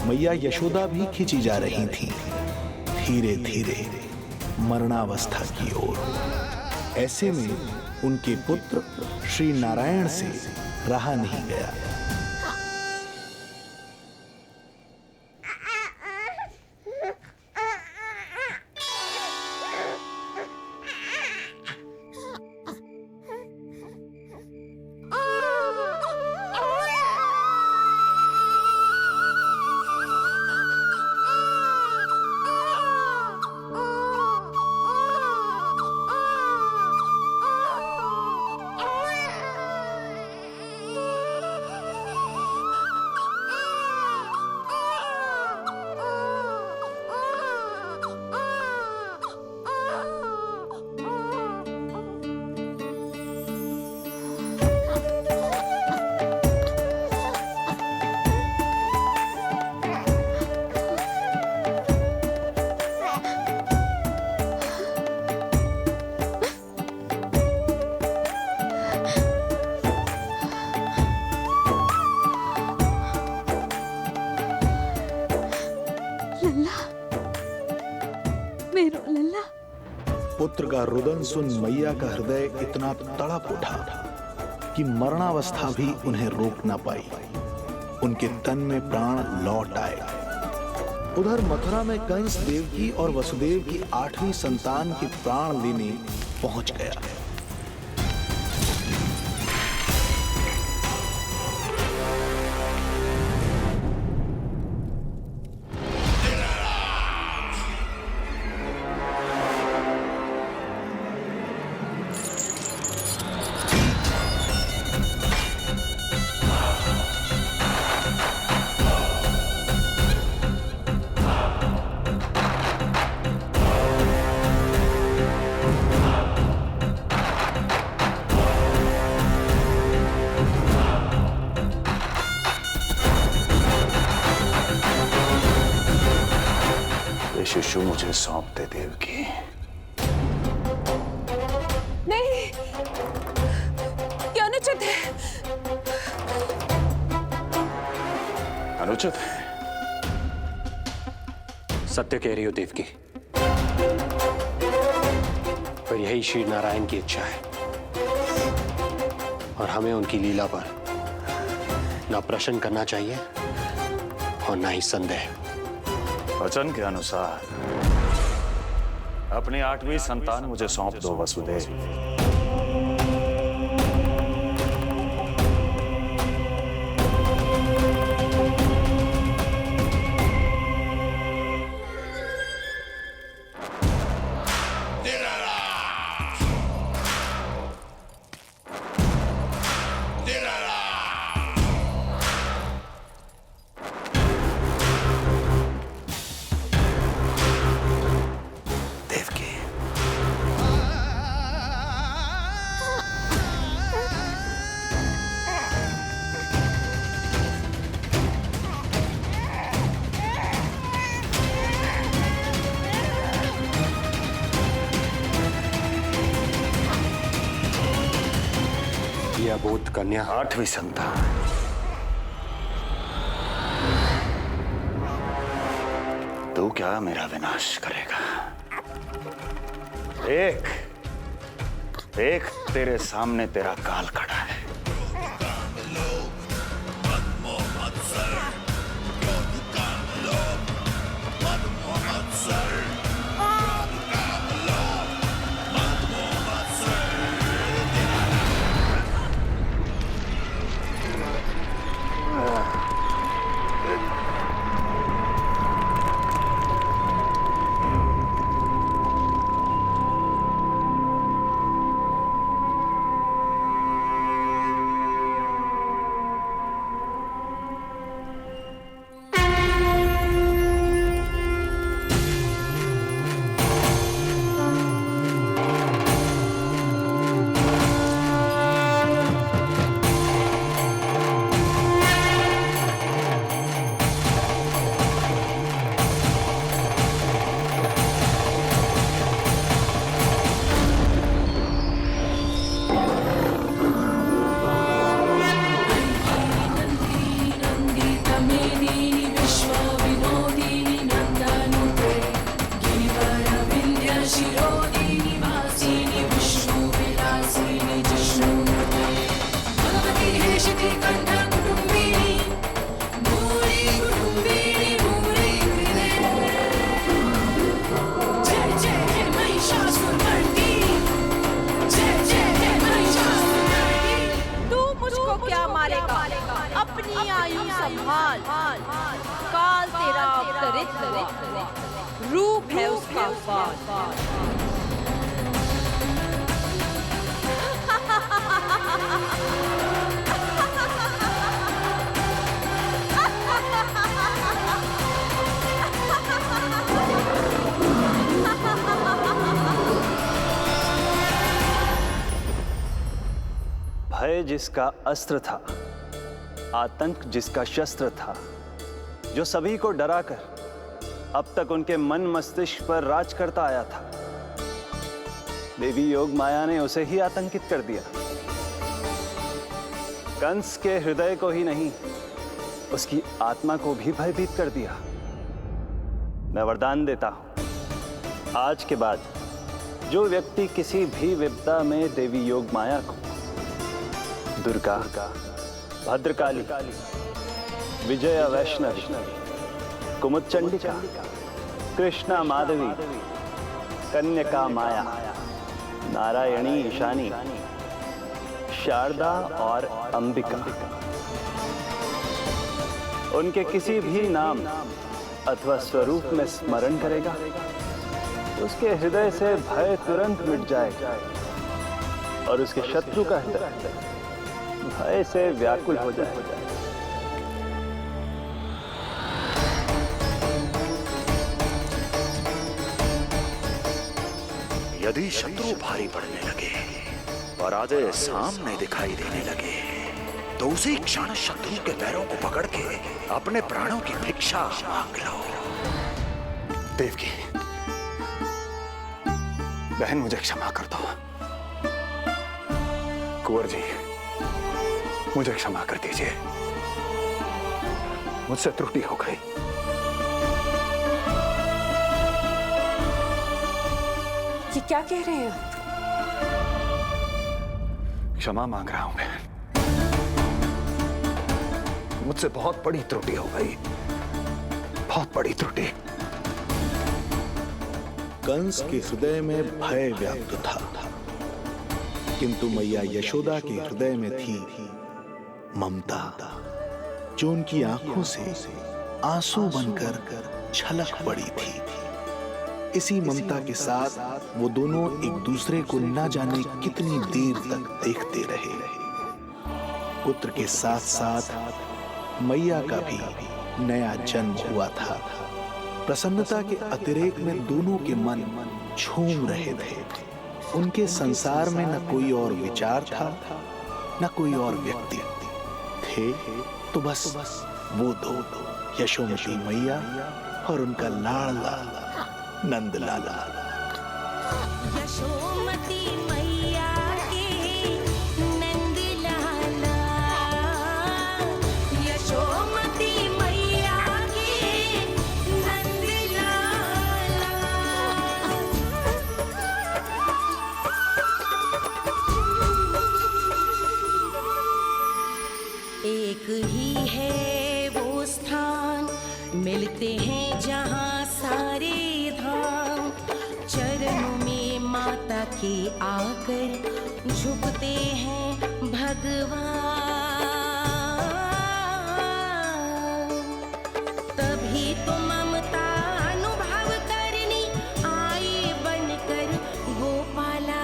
मैया यशोदा भी खींची जा रही थीं, धीरे धीरे मरणावस्था की ओर। ऐसे में उनके पुत्र श्री नारायण से रहा नहीं गया। पुत्र का रुदन सुन मैया का हृदय इतना तड़प उठा कि मरणावस्था भी उन्हें रोक न पाई। उनके तन में प्राण लौट आए। उधर मथुरा में कंस देवकी और वसुदेव की 8वीं संतान के प्राण लेने पहुंच गया। शिशु मुझे सौंप दे देवकी। नहीं, क्या अनुचित है। अनुचित है? सत्य कह रही हो देवकी, पर यही श्री नारायण की इच्छा है और हमें उनकी लीला पर ना प्रश्न करना चाहिए और ना ही संदेह। वचन के अनुसार अपनी 8वीं संतान मुझे सौंप दो वसुदेव। बोध कन्या 8वीं संतान। तू क्या मेरा विनाश करेगा? एक तेरे सामने तेरा काल खड़ा है। रूप है उसका बाल। भय जिसका अस्त्र था, आतंक जिसका शस्त्र था, जो सभी को डराकर अब तक उनके मन मस्तिष्क पर राज करता आया था, देवी योग माया ने उसे ही आतंकित कर दिया। कंस के हृदय को ही नहीं, उसकी आत्मा को भी भयभीत कर दिया। मैं वरदान देता हूं, आज के बाद जो व्यक्ति किसी भी विपदा में देवी योग माया को, दुर्गा, भद्रकाली, विजया वैष्णवी, कुमुदचंडिका, कृष्णा माधवी, कन्यका माया, नारायणी ईशानी, शारदा और अंबिका, उनके किसी भी नाम अथवा स्वरूप में स्मरण करेगा, उसके हृदय से भय तुरंत मिट जाएगा और उसके शत्रु का हृदय भय से व्याकुल हो जाएगा। यदि शत्रु भारी पड़ने लगे और आधे सामने दिखाई देने लगे तो उसी क्षण शत्रु के पैरों को पकड़ के अपने प्राणों की भिक्षा मांग लो। देवकी, बहन मुझे क्षमा कर दो। कुंवर जी, मुझे क्षमा कर दीजिए, मुझसे त्रुटि हो गई। ये क्या कह रहे हैं आप? क्षमा मांग रहा हूं बहन, मुझसे बहुत बड़ी त्रुटि हो गई, बहुत बड़ी त्रुटि। कंस के हृदय में भय व्याप्त था, किंतु मैया यशोदा के हृदय में थी ममता, जो उनकी आंखों से आंसू बनकर छलक पड़ी थी। इसी ममता के साथ वो दोनों एक दूसरे को न जाने कितनी देर तक देखते रहे। पुत्र के साथ साथ मैया का भी नया जन्म हुआ था। प्रसन्नता के अतिरेक में दोनों के मन झूम रहे थे। उनके संसार में न कोई और विचार था, न कोई और व्यक्ति थे, तो बस वो दो, यशोमती मैया और उनका लाडला नंद लाला। यशोमती मैया के नंद लाला, यशोमती मैया के नंद लाला। एक ही है वो स्थान, मिलते हैं जहाँ सारे धाम, चरणों में माता के आकर झुकते हैं भगवान। तभी तो ममता अनुभव करनी आए बनकर गोपाला।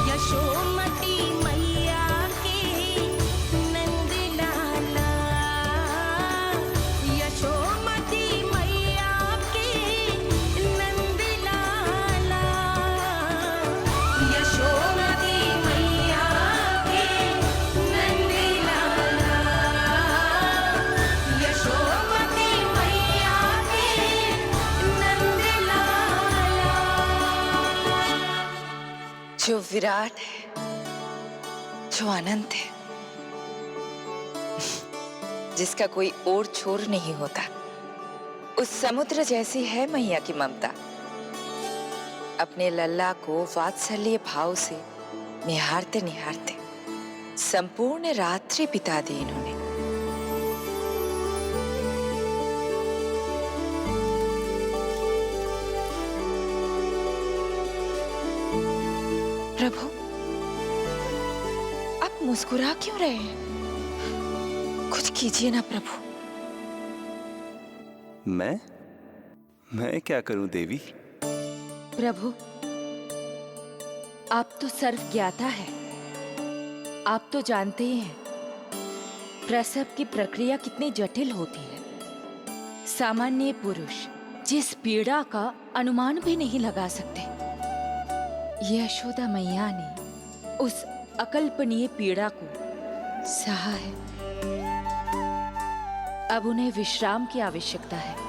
यशोमती मैया के नंद लाला, यशोमती मैया के नंद लाला, यशोमती मैया के नंद लाला, यशोमती मैया के नंद लाला। जो विराट है, जो अनंत है, जिसका कोई और छोर नहीं होता, उस समुद्र जैसी है मैया की ममता। अपने लल्ला को वात्सल्य भाव से निहारते निहारते संपूर्ण रात्रि बिता दी इन्होंने। प्रभु, आप मुस्कुरा क्यों रहे हैं? कुछ कीजिए ना प्रभु। मैं क्या करूं देवी? प्रभु, आप तो सर्वज्ञाता है। आप तो जानते ही हैं प्रसव की प्रक्रिया कितनी जटिल होती है। सामान्य पुरुष जिस पीड़ा का अनुमान भी नहीं लगा सकते, यशोदा मैया ने उस अकल्पनीय पीड़ा को सहा है। अब उन्हें विश्राम की आवश्यकता है।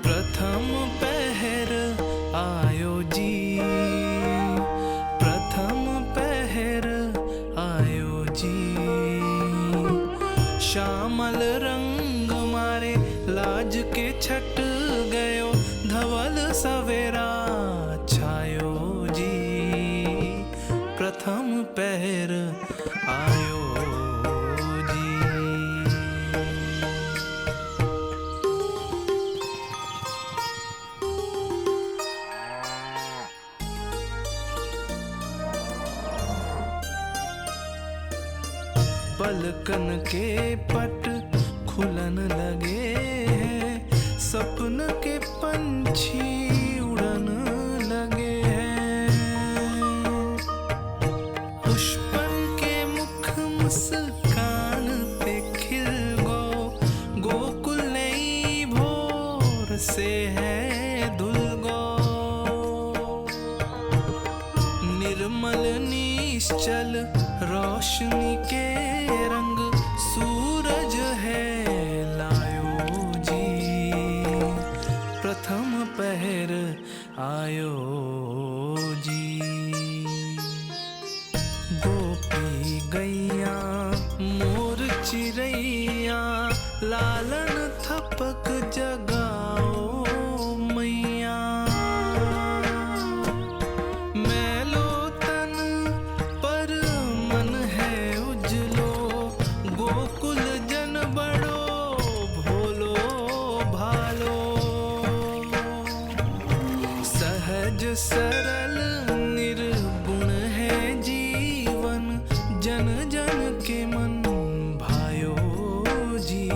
प्रथम पहर आयो जी, प्रथम पहर आयो जी। श्यामल रंग मारे लाज के छट गयो, धवल सवेरा छायो जी। प्रथम पहर आयो जी। पलकन के पट खुलन लगे हैं, सपन के पंछी उड़न लगे हैं। पुष्पन के मुख मुस्कान पे खिल गो, गोकुल नई भोर से है धुल गो। निर्मल निश्चल रोशनी के रंग सूरज है लायो जी। प्रथम पहर आयो जी। गोपी गैया मोर चिड़ैया, लालन थपक जगाओ मैया। मैलो तन पर मन है उजलो, गोकुल जन बड़ो भोलो भालो। सहज सरल निर्गुण है जीवन, जन जन के मन भायो जी।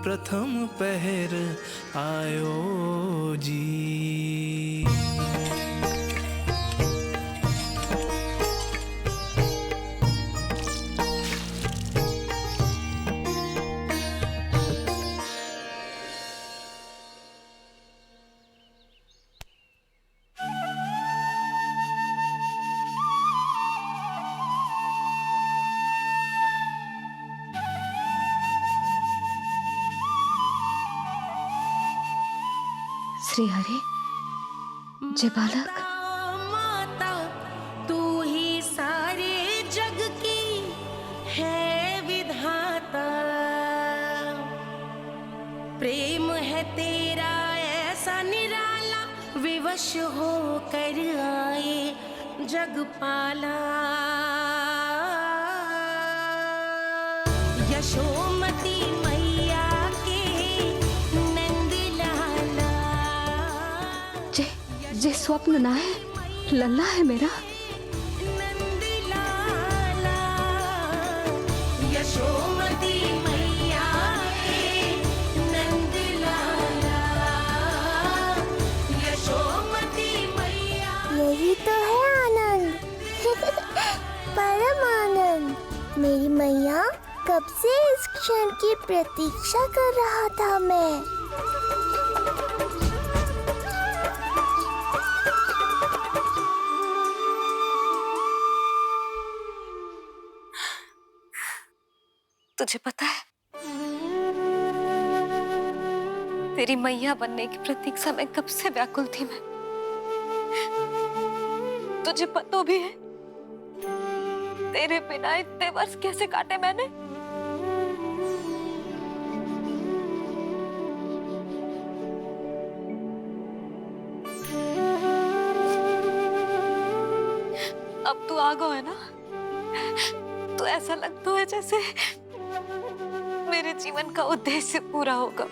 प्रथम पहर आयो जी। श्री हरि, जय बालक। माता तू ही सारे जग की है विधाता। प्रेम है तेरा ऐसा निराला, विवश हो कर आए जग पाला। यशोमती स्वप्न ना है, लल्ला है मेरा। यशोमती मैया है नंद लाला, यशोमती मैया। यही तो है आनंद, परम आनंद। मेरी मैया, कब से इस क्षण की प्रतीक्षा कर रहा था मैं। तुझे पता है, तेरी मैया बनने की प्रतीक्षा में कब से व्याकुल थी मैं। तुझे पता भी है तेरे बिना इतने वर्ष कैसे काटे मैंने। अब तू आ गया है ना, तो ऐसा लगता है जैसे मेरे जीवन का उद्देश्य पूरा होगा।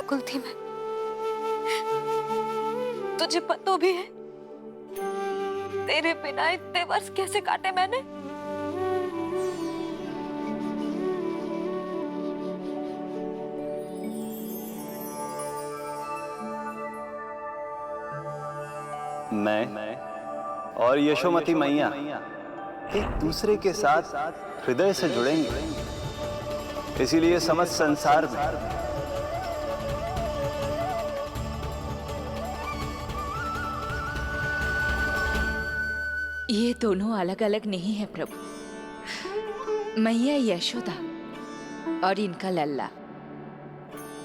कुल थी मैं, तुझे पता भी है तेरे बिना इतने वर्ष कैसे काटे मैंने। मैं और यशोमती मैया एक दूसरे के साथ हृदय से जुड़ेंगे, इसीलिए समस्त संसार में ये दोनों अलग अलग नहीं है प्रभु। मैया यशोदा और इनका लल्ला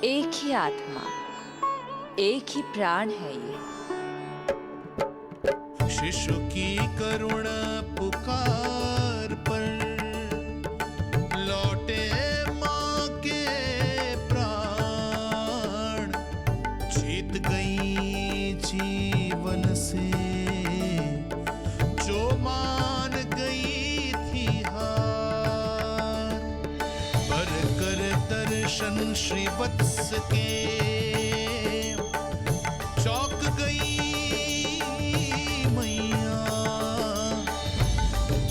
एक ही आत्मा, एक ही प्राण है ये। शिशु की करुण पुकार पर लौटे माँ के प्राण, जीत गई जीवन से जो मान गई थी हार। पर कर दर्शन श्री वत्स के चौक गई मैया,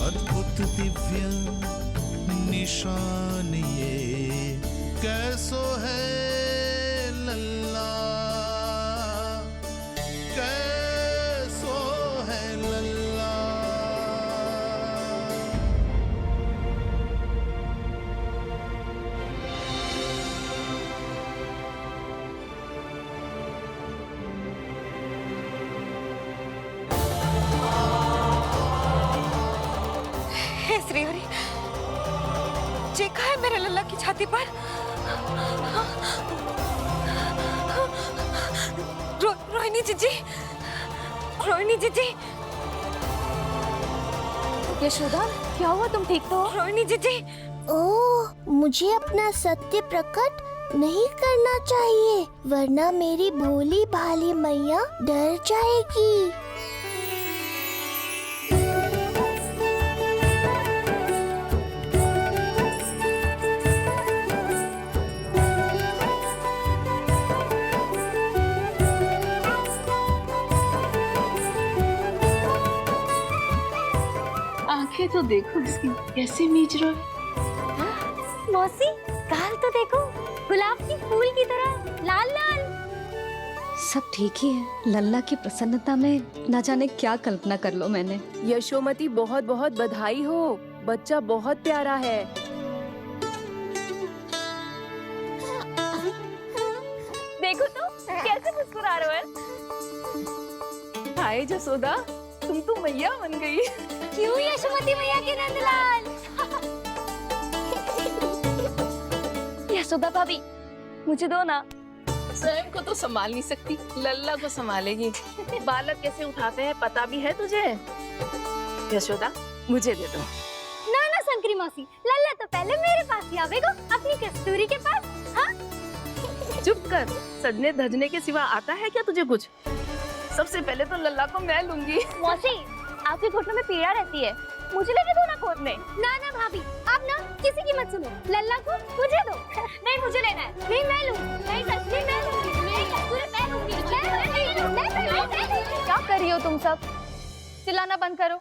अद्भुत दिव्य निशान ये कैसो है लल्ला, कैसो है लल्ला। हे श्री हरि, चेखा है मेरे लल्ला की छाती पर। रोहिणी जीजी, रोहिणी जीजी। यशोदा, क्या हुआ, तुम ठीक तो हो? रोहिणी जीजी। ओह, मुझे अपना सत्य प्रकट नहीं करना चाहिए, वरना मेरी भोली भाली मैया डर जाएगी। आंखें तो देखो इसकी कैसे मीच रहा है। मौसी, गाल तो देखो, गुलाब की फूल की तरह लाल लाल। सब ठीक ही है। लल्ला की प्रसन्नता में न जाने क्या कल्पना कर लो मैंने। यशोमती, बहुत बहुत बधाई हो, बच्चा बहुत प्यारा है। देखो तो कैसे मुस्कुरा रहा है। हाय जसोदा, तुम तो मैया बन गई। क्यों यशोमती मैया के नंदलाल? यशोदा भाभी, मुझे दो ना। स्वयं को तो संभाल नहीं सकती, लल्ला को संभालेगी। बालक कैसे उठाते हैं पता भी है तुझे? यशोदा, मुझे दे दो। ना ना शंकरी मौसी, लल्ला तो पहले मेरे पास ही आवेगा, अपनी कस्तूरी के पास। हाँ? चुप कर, सजने धजने के सिवा आता है क्या तुझे कुछ? सबसे पहले तो लल्ला को मैं लूंगी। मौसी, आपके घुटनों में पीड़ा रहती है, मुझे लेके दो ना गोद में। ना ना भाभी, आप ना किसी की मत सुनो, लल्ला को मुझे दो। नहीं मुझे लेना है। नहीं मैं लूंगी। नहीं सच में मैं लूंगी। नहीं पूरे मैं लूंगी। क्या कर रही हो तुम सब? चिल्लाना बंद करो।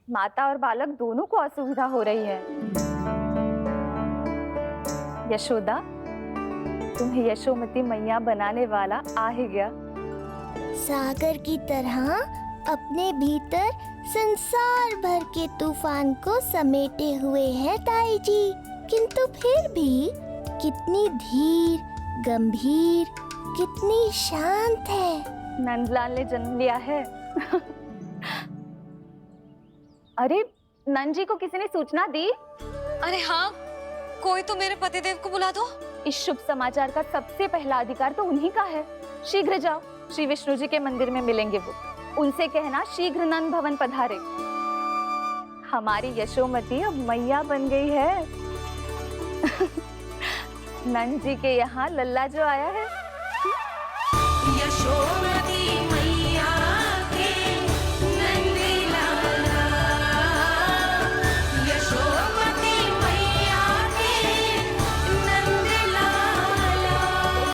माता और बालक दोनों को असुविधा हो रही है। यशोदा, तुम्हें यशोमती मैया बनाने वाला आ ही गया। सागर की तरह अपने भीतर संसार भर के तूफान को समेटे हुए है ताई जी, किंतु फिर भी कितनी धीर, गंभीर, कितनी शांत है। नंदलाल ने जन्म लिया है। अरे नंद जी को किसी ने सूचना दी? अरे हाँ, कोई तो मेरे पतिदेव को बुला दो। इस शुभ समाचार का सबसे पहला अधिकार तो उन्हीं का है। शीघ्र जाओ, श्री विष्णु जी के मंदिर में मिलेंगे वो। उनसे कहना शीघ्र नंद भवन पधारे। हमारी यशोमती अब मैया बन गई है। नंद जी के यहाँ लल्ला जो आया है। यशोमती